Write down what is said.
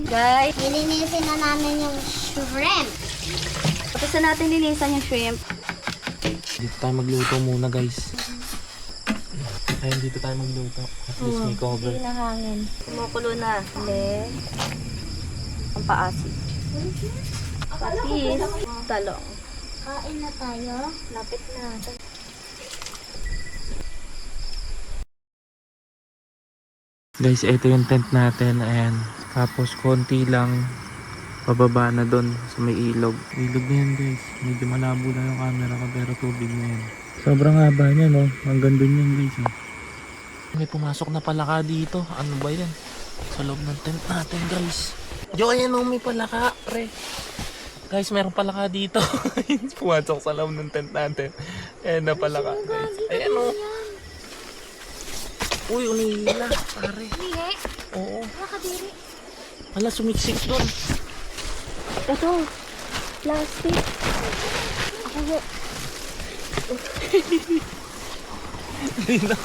Guys, Nilinisin na namin yung shrimp. tapos na natin linisan yung shrimp. Dito tayo magluto muna guys. Ayun, dito tayo magluto. At least may cover. Hindi na hangin. Kumukulo na. Ang paasin. Patis. Talong. Kain na tayo. Lapit na. Guys, ito yung tent natin. Ayan. Tapos konti lang pababa na doon sa may ilog. Ilog na yan guys. Medyo malabo na yung camera ko pero tubig na yan. Sobrang haba niya no. Hanggang doon yan guys. May pumasok na palaka dito. Ano ba yan? Sa loob ng tent natin guys. Yo, ayan o, may palaka pre. Guys, meron palaka dito. Pumasok sa loob ng tent natin. Ayan na palaka guys. Ayan o. Uy, umihila, pare. Hindi. Oo. Nakadiri. Hala, sumiksik doon. Ito. Plastic. Ako. Hindi na.